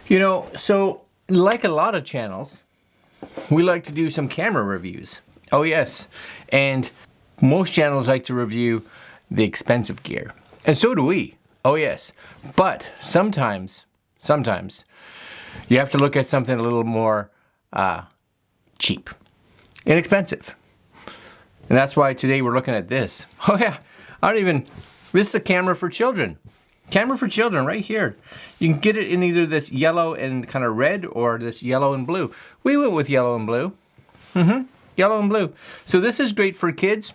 You know, so like a lot of channels, we like to do some camera reviews. Oh yes, and most channels like to review the expensive gear. And so do we. Oh yes. But sometimes you have to look at something a little more cheap, inexpensive. And that's why today we're looking at this. Oh yeah, this is a camera for children. Camera for children right here. You can get it in either this yellow and kind of red or this yellow and blue. We went with yellow and blue. Yellow and blue. So this is great for kids,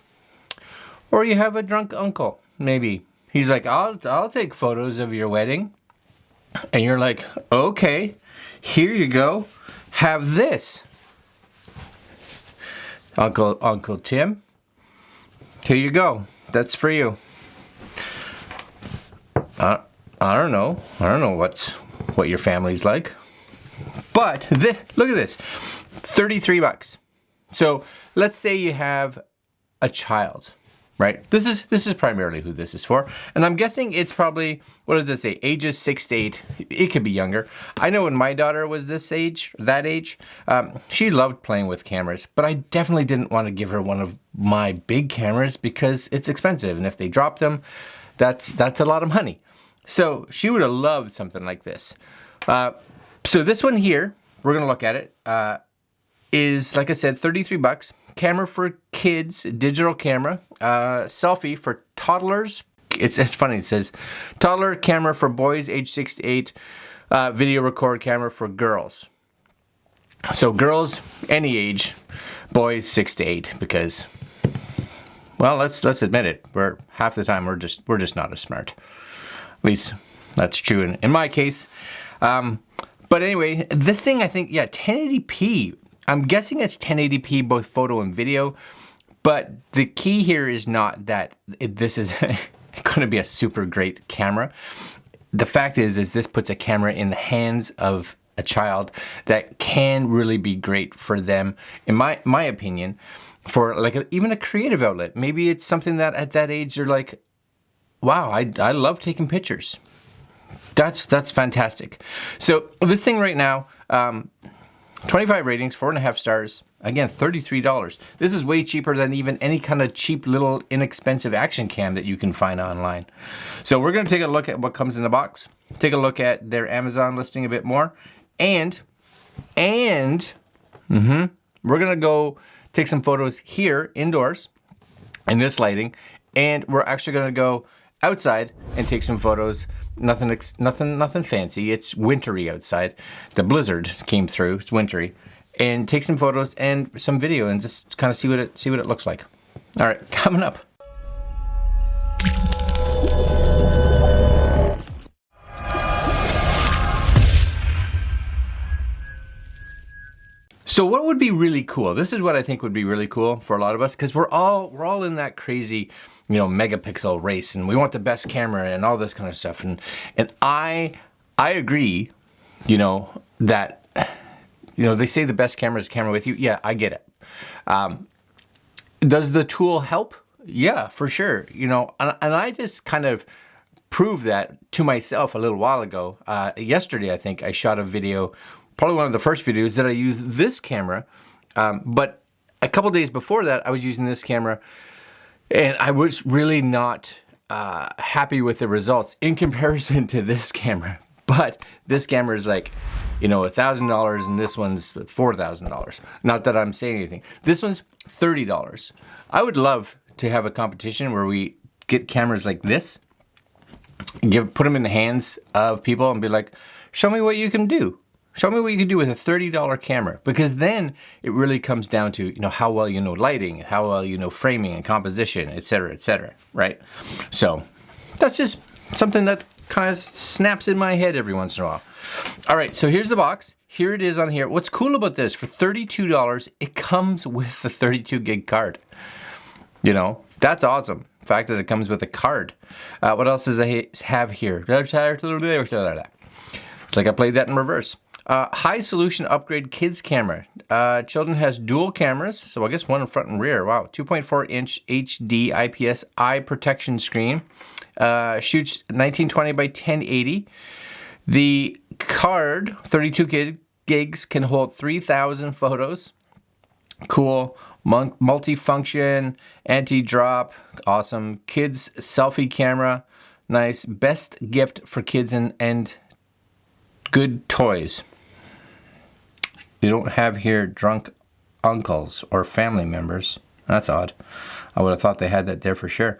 or you have a drunk uncle, maybe. He's like, I'll take photos of your wedding. And you're like, okay, here you go. Have this. Uncle Tim, here you go. That's for you. I don't know what your family's like. But look at this. 33 bucks. So let's say you have a child, right? This is primarily who this is for. And I'm guessing it's probably, what does it say? Ages 6 to 8. It could be younger. I know when my daughter was that age, she loved playing with cameras, but I definitely didn't want to give her one of my big cameras because it's expensive. And if they drop them, that's a lot of money. So she would have loved something like this. So this one here, we're gonna look at it, is, like I said, 33 bucks. Camera for kids, digital camera, selfie for toddlers. It's funny, it says toddler camera for boys age 6 to 8, video record camera for girls. So girls, any age, boys 6 to 8, because, well, let's admit it, half the time we're just not as smart. At least that's true in my case. But anyway, this thing, I think, yeah, 1080p. I'm guessing it's 1080p, both photo and video. But the key here is not that this is going to be a super great camera. The fact is this puts a camera in the hands of a child that can really be great for them, in my opinion, for like even a creative outlet. Maybe it's something that at that age they're like, wow, I love taking pictures. That's fantastic. So this thing right now, 25 ratings, 4.5 stars. Again, $33. This is way cheaper than even any kind of cheap little inexpensive action cam that you can find online. So we're going to take a look at what comes in the box. Take a look at their Amazon listing a bit more. And we're going to go take some photos here indoors in this lighting. And we're actually going to go outside and take some photos. Nothing fancy. It's wintry outside. The blizzard came through. It's wintry, and take some photos and some video and just kind of see what it looks like. All right, coming up. So what would be really cool? This is what I think would be really cool for a lot of us, because we're all in that crazy, megapixel race, and we want the best camera and all this kind of stuff. And I agree, that they say the best camera is a camera with you. Yeah, I get it. Does the tool help? Yeah, for sure. And I just kind of proved that to myself a little while ago. Yesterday, I think I shot a video. Probably one of the first videos that I used this camera, but a couple days before that I was using this camera, and I was really not happy with the results in comparison to this camera. But this camera is like, $1,000, and this one's $4,000. Not that I'm saying anything. This one's $30. I would love to have a competition where we get cameras like this, put them in the hands of people and be like, show me what you can do. Show me what you can do with a $30 camera, because then it really comes down to, how well you know lighting, how well you know framing and composition, etc., right? So that's just something that kind of snaps in my head every once in a while. All right, so here's the box. Here it is on here. What's cool about this, for $32, it comes with the 32 gig card. That's awesome. The fact that it comes with a card. What else does it have here? It's like I played that in reverse. High resolution upgrade kids camera. Children has dual cameras, so I guess one in front and rear. Wow, 2.4 inch HD IPS eye protection screen. Shoots 1920 by 1080. The card, 32 gigs, can hold 3,000 photos. Cool. Multi-function, anti-drop, awesome. Kids selfie camera, nice. Best gift for kids and good toys. They don't have here drunk uncles or family members. That's odd. I would have thought they had that there for sure.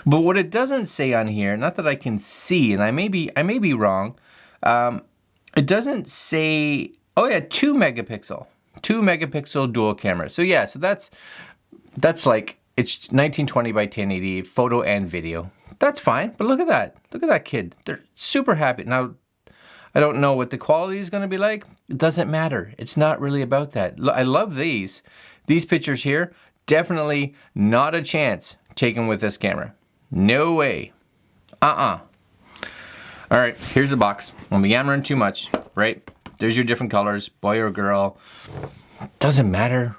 But what it doesn't say on here, not that I can see, and I may be wrong, it doesn't say, oh yeah, 2 megapixel dual camera. So yeah, so that's like, it's 1920 by 1080 photo and video. That's fine, but look at that kid. They're super happy. Now, I don't know what the quality is gonna be like. It doesn't matter. It's not really about that. I love these pictures here. Definitely not a chance taken with this camera. No way. All right, here's the box. Won't be yammering too much, right? There's your different colors, boy or girl. Doesn't matter.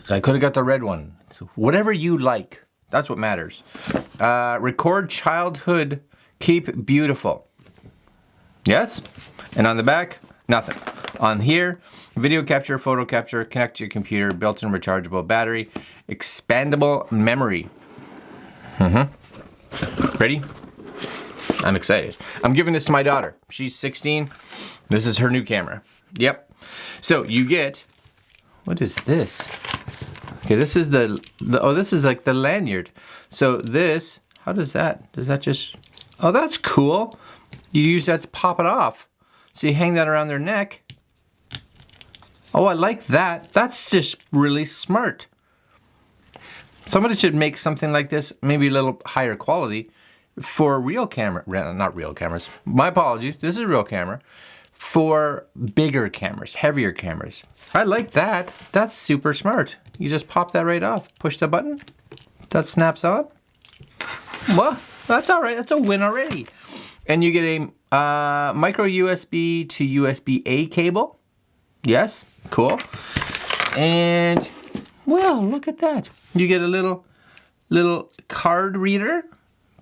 I could have got the red one. So whatever you like, that's what matters. Record childhood, keep beautiful. Yes? And on the back, nothing. On here, video capture, photo capture, connect to your computer, built-in rechargeable battery, expandable memory. Ready? I'm excited. I'm giving this to my daughter. She's 16. This is her new camera. Yep. So you get, what is this? Okay, this is this is like the lanyard. So this, how does that just, oh, that's cool. You use that to pop it off. So you hang that around their neck. Oh, I like that. That's just really smart. Somebody should make something like this, maybe a little higher quality, for real camera, not real cameras. My apologies, this is a real camera. For bigger cameras, heavier cameras. I like that. That's super smart. You just pop that right off. Push the button. That snaps on. Well, that's all right. That's a win already. And you get a micro USB to USB-A cable. Yes, cool. And, well, look at that. You get a little card reader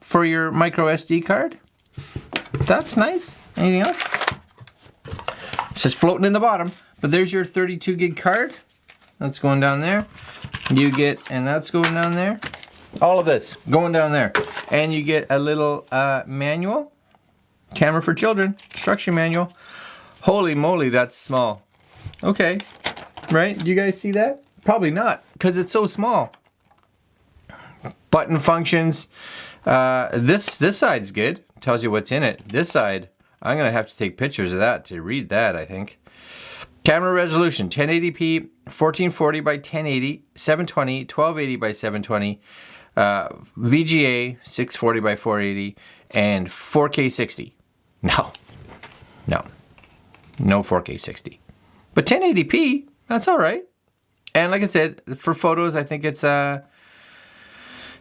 for your micro SD card. That's nice. Anything else? It's just floating in the bottom. But there's your 32 gig card. That's going down there. You get, and that's going down there. All of this going down there. And you get a little manual. Camera for children, instruction manual. Holy moly, that's small. Okay, right? Do you guys see that? Probably not, because it's so small. Button functions. This side's good. Tells you what's in it. This side, I'm gonna have to take pictures of that to read that, I think. Camera resolution, 1080p, 1440 by 1080, 720, 1280 by 720, VGA, 640 by 480, and 4K 60. No 4K 60. But 1080p, that's all right. And like I said, for photos, I think it's, it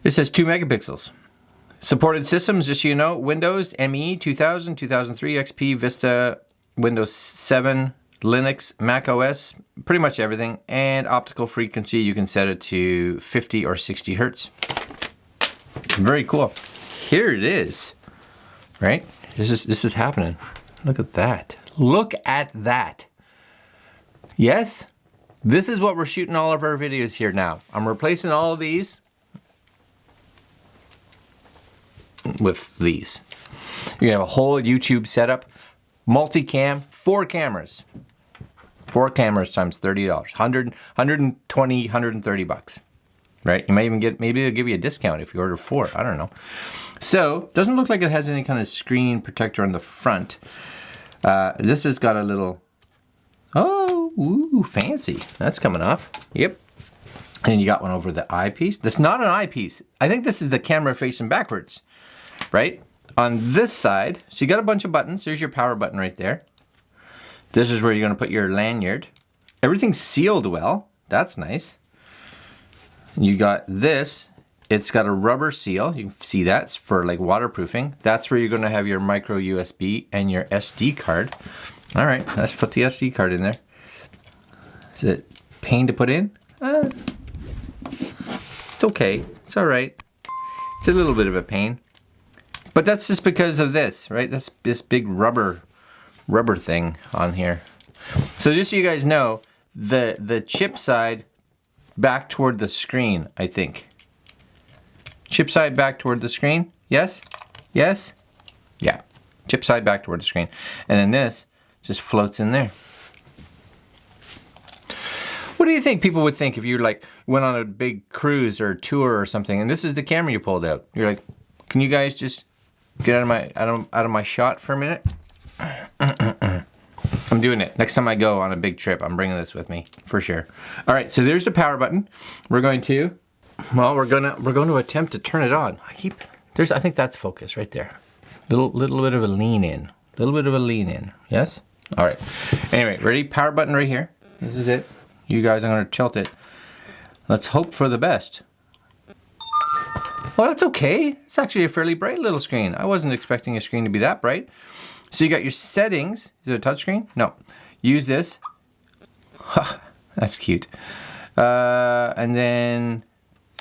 says 2 megapixels. Supported systems, just so you know, Windows, ME, 2000, 2003, XP, Vista, Windows 7, Linux, Mac OS, pretty much everything. And optical frequency, you can set it to 50 or 60 hertz. Very cool. Here it is, right? This is happening. Look at that. Look at that. Yes, this is what we're shooting all of our videos here now. I'm replacing all of these with these. You're gonna have a whole YouTube setup, multicam, 4 cameras. 4 cameras times $30, 120, 130 bucks. Right? You might even get, maybe they'll give you a discount if you order 4. I don't know. So, doesn't look like it has any kind of screen protector on the front. This has got a little, oh, ooh, fancy. That's coming off. Yep. And you got one over the eyepiece. That's not an eyepiece. I think this is the camera facing backwards, right? On this side, so you got a bunch of buttons. There's your power button right there. This is where you're gonna put your lanyard. Everything's sealed well. That's nice. You got this, it's got a rubber seal, you can see that, it's for like waterproofing. That's where you're gonna have your micro USB and your SD card. All right, let's put the SD card in there. Is it pain to put in? It's okay, it's all right. It's a little bit of a pain. But that's just because of this, right? That's this big rubber rubber thing on here. So just so you guys know, the chip side back toward the screen, I think. Chip side back toward the screen. Yes? Yes? Yeah. Chip side back toward the screen. And then this just floats in there. What do you think people would think if you like went on a big cruise or tour or something and this is the camera you pulled out? You're like, can you guys just get out of my shot for a minute? I'm doing it. Next time I go on a big trip, I'm bringing this with me for sure. All right, so there's the power button. We're going to attempt to turn it on. I think that's focus right there. Little bit of a lean in. Little bit of a lean in. Yes? All right. Anyway, ready? Power button right here. This is it. You guys, I'm gonna tilt it. Let's hope for the best. Well, that's okay. It's actually a fairly bright little screen. I wasn't expecting a screen to be that bright. So you got your settings. Is it a touchscreen? No. Use this. That's cute. And then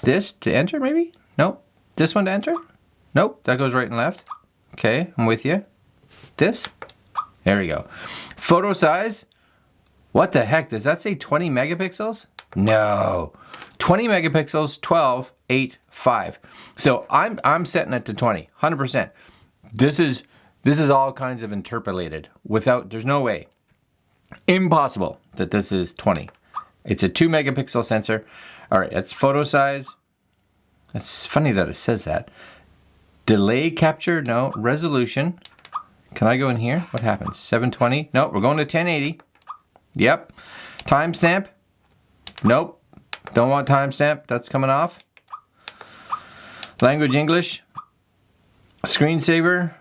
this to enter, maybe? Nope. This one to enter? Nope. That goes right and left. Okay, I'm with you. This? There we go. Photo size. What the heck? Does that say 20 megapixels? No. 20 megapixels, 12, 8, 5. So I'm setting it to 20, 100%. This is all kinds of interpolated. There's no way. Impossible that this is 20. It's a 2 megapixel sensor. All right, that's photo size. It's funny that it says that. Delay capture, no. Resolution. Can I go in here? What happens? 720? No, we're going to 1080. Yep. Timestamp? Nope. Don't want timestamp. That's coming off. Language English. Screensaver.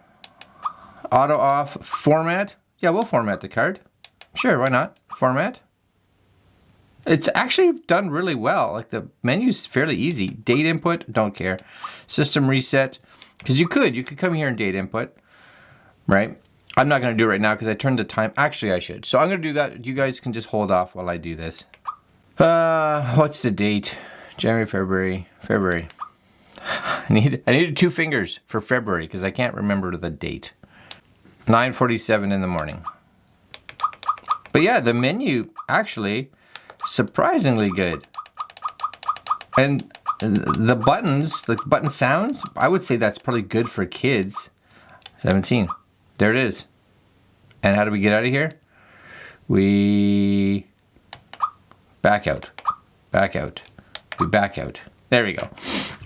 Auto off. Format. Yeah, we'll format the card. Sure, why not? Format. It's actually done really well. Like the menu's fairly easy. Date input, don't care. System reset. Because you could come here and date input. Right? I'm not going to do it right now because I turned the time. Actually, I should. So I'm going to do that. You guys can just hold off while I do this. What's the date? January, February. I needed 2 fingers for February because I can't remember the date. 9:47 in the morning. But yeah, the menu actually surprisingly good. And the buttons, the button sounds, I would say that's probably good for kids. 17. There it is. And how do we get out of here? We back out. Back out. We back out. There we go.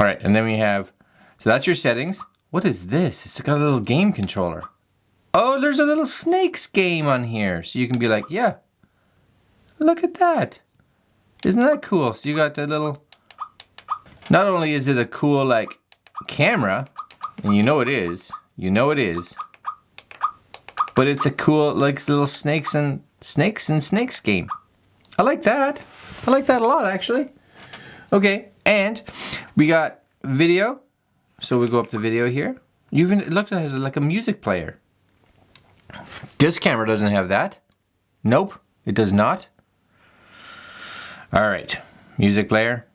All right, and then we have, so that's your settings. What is this? It's got a little game controller. Oh, there's a little snakes game on here. So you can be like, yeah, look at that. Isn't that cool? So you got that little, not only is it a cool like camera, and you know it is, but it's a cool like little snakes and snakes game. I like that. I like that a lot actually. Okay, and we got video. So we go up to video here. It looks like it has like a music player. This camera doesn't have that. Nope, it does not. All right, music player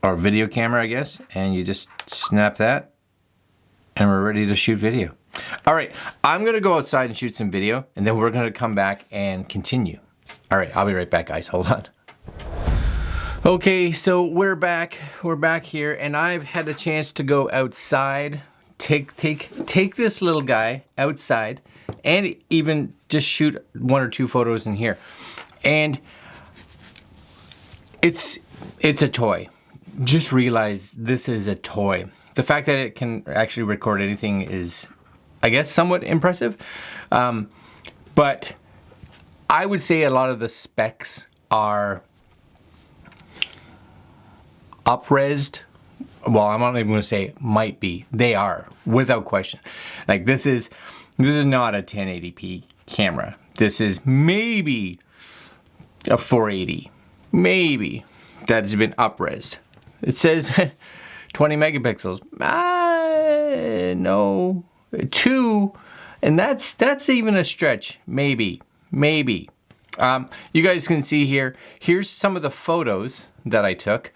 or video camera, I guess, and you just snap that and we're ready to shoot video. All right, I'm gonna go outside and shoot some video and then we're gonna come back and continue. All right, I'll be right back, guys, hold on. Okay, so we're back here and I've had a chance to go outside, take this little guy outside and even just shoot 1 or 2 photos in here. And it's a toy. Just realize this is a toy. The fact that it can actually record anything is, I guess, somewhat impressive. But I would say a lot of the specs are up-resed. Well, I'm not even going to say might be. They are, without question. Like this is not a 1080p camera. This is maybe a 480. Maybe that has been up-resed. It says 20 megapixels. No, 2, and that's even a stretch. Maybe. You guys can see here. Here's some of the photos that I took.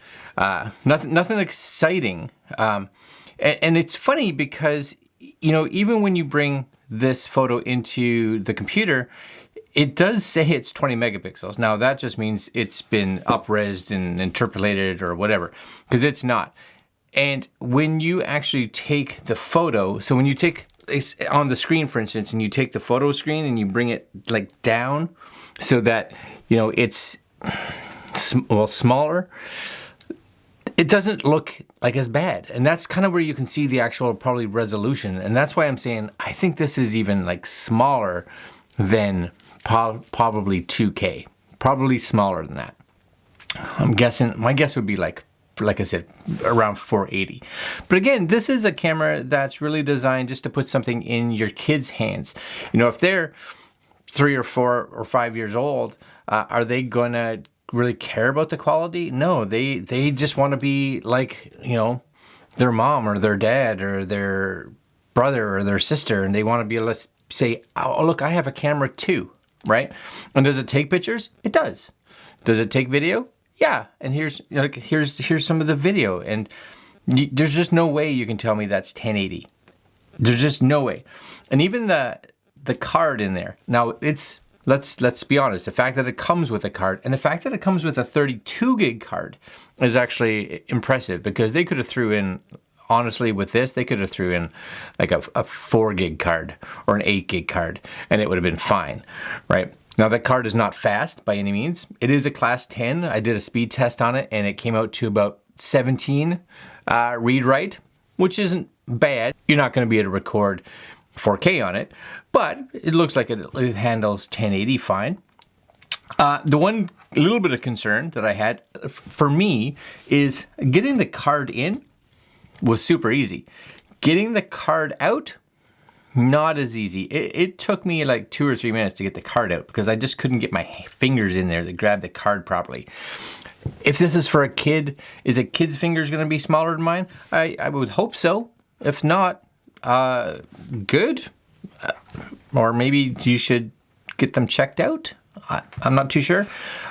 Nothing exciting. And it's funny because you know, even when you bring this photo into the computer, it does say it's 20 megapixels. Now that just means it's been up-resed and interpolated or whatever, because it's not. And when you actually take the photo, so when you take it's on the screen, for instance, and you take the photo screen and you bring it like down so that, you know, it's smaller, it doesn't look like as bad. And that's kind of where you can see the actual probably resolution. And that's why I'm saying I think this is even like smaller than probably 2K, probably smaller than that. I'm guessing, my guess would be like I said, around 480. But again, this is a camera that's really designed just to put something in your kids' hands. You know, if they're 3 or 4 or 5 years old, are they gonna really care about the quality? No, they just want to be like, you know, their mom or their dad or their brother or their sister, and they want to be able to say, oh look, I have a camera too, right? And does it take pictures? It does. Does it take video? Yeah, and here's some of the video, and there's just no way you can tell me that's 1080. There's just no way. And even the card in there. Now it's let's be honest. The fact that it comes with a card and the fact that it comes with a 32 gig card is actually impressive, because they could have threw in, honestly, with this they could have threw in like a 4 gig card or an 8 gig card, and it would have been fine, right? Now that card is not fast by any means. It is a class 10. I did a speed test on it and it came out to about 17 read-write, which isn't bad. You're not going to be able to record 4K on it, but it looks like it handles 1080 fine. The one little bit of concern that I had for me is getting the card in was super easy. Getting the card out, not as easy. It took me like 2 or 3 minutes to get the card out because I just couldn't get my fingers in there to grab the card properly. If this is for a kid, is a kid's fingers going to be smaller than mine? I would hope so. If not, good. Or maybe you should get them checked out. I'm not too sure.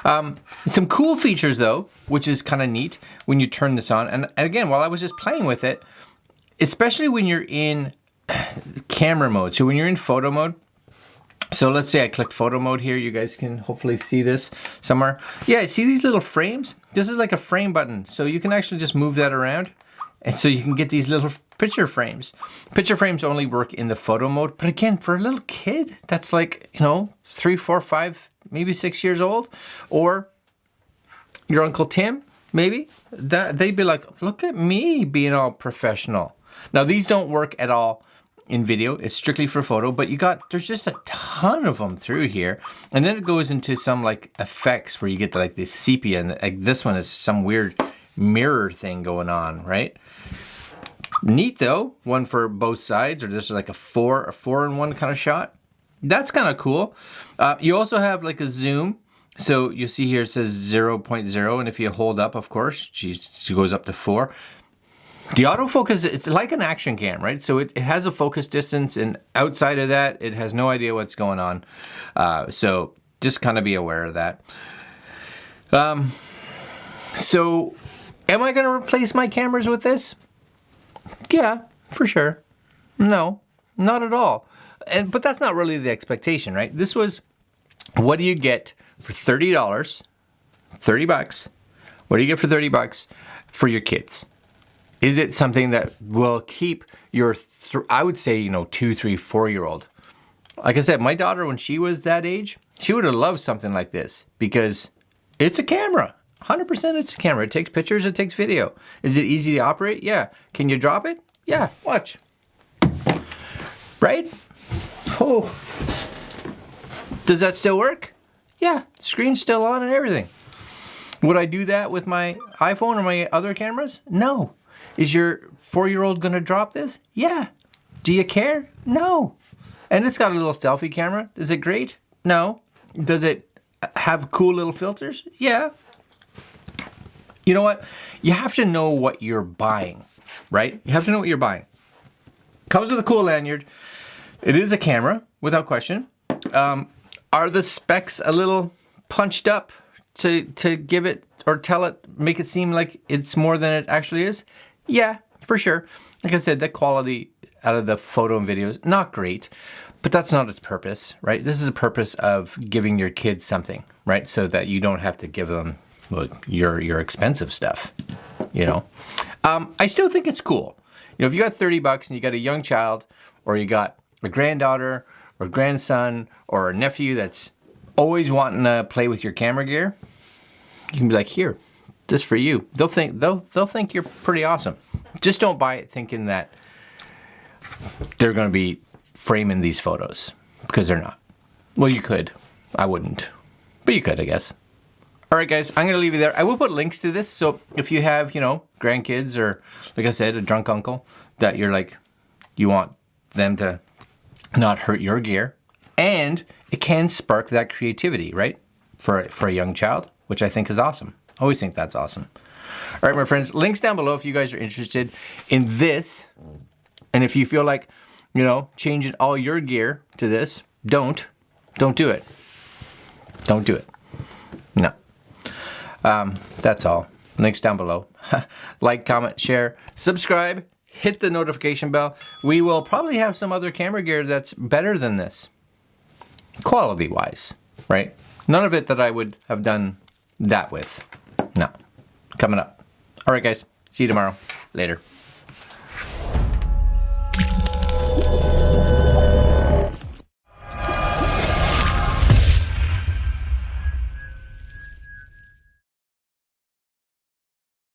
Some cool features though, which is kind of neat when you turn this on. And again, while I was just playing with it, especially when you're in camera mode. So when you're in photo mode, so let's say I click photo mode here, you guys can hopefully see this somewhere. Yeah, see these little frames? This is like a frame button. So you can actually just move that around. And so you can get these little picture frames. Picture frames only work in the photo mode. But again, for a little kid, that's like, you know, 3, 4, 5, maybe 6 years old, or your Uncle Tim, maybe, that they'd be like, look at me being all professional. Now these don't work at all in video. It's strictly for photo, but there's just a ton of them through here. And then it goes into some like effects where you get like the sepia, and like this one is some weird mirror thing going on, right? Neat though, one for both sides, or just like a 4-in-1 kind of shot. That's kind of cool. You also have like a zoom. So you see here it says 0.0, and if you hold up, of course, she goes up to 4. The autofocus, it's like an action cam, right? So it has a focus distance, and outside of that, it has no idea what's going on. So just kind of be aware of that. So am I going to replace my cameras with this? Yeah, for sure. No, not at all. But that's not really the expectation, right? This was, what do you get for $30? 30 bucks. What do you get for 30 bucks for your kids? Is it something that will keep your, I would say, you know, 2, 3, 4-year-old? Like I said, my daughter, when she was that age, she would have loved something like this because it's a camera. 100% it's a camera. It takes pictures, it takes video. Is it easy to operate? Yeah. Can you drop it? Yeah, watch. Right? Oh. Does that still work? Yeah, screen's still on and everything. Would I do that with my iPhone or my other cameras? No. Is your 4-year-old gonna drop this? Yeah. Do you care? No. And it's got a little selfie camera. Is it great? No. Does it have cool little filters? Yeah. You know what? You have to know what you're buying, right? You have to know what you're buying. Comes with a cool lanyard. It is a camera, without question. Are the specs a little punched up to give it or tell it, make it seem like it's more than it actually is? Yeah, for sure. Like I said, the quality out of the photo and videos, not great, but that's not its purpose, right? This is a purpose of giving your kids something, right? So that you don't have to give them your expensive stuff, you know? I still think it's cool. You know, if you got 30 bucks and you got a young child, or you got a granddaughter or grandson or a nephew that's always wanting to play with your camera gear, you can be like, here, this for you. They'll think you're pretty awesome. Just don't buy it thinking that they're going to be framing these photos, because they're not. Well, you could. I wouldn't. But you could, I guess. All right, guys, I'm going to leave you there. I will put links to this, so if you have, you know, grandkids or, like I said, a drunk uncle that you're like, you want them to not hurt your gear, and it can spark that creativity, right? For a young child, which I think is awesome. I always think that's awesome. All right, my friends, links down below if you guys are interested in this. And if you feel like, you know, changing all your gear to this, don't do it. Don't do it. No. That's all. Links down below. Like, comment, share, subscribe, hit the notification bell. We will probably have some other camera gear that's better than this, quality-wise, right? None of it that I would have done that with. No. Coming up. All right, guys. See you tomorrow. Later.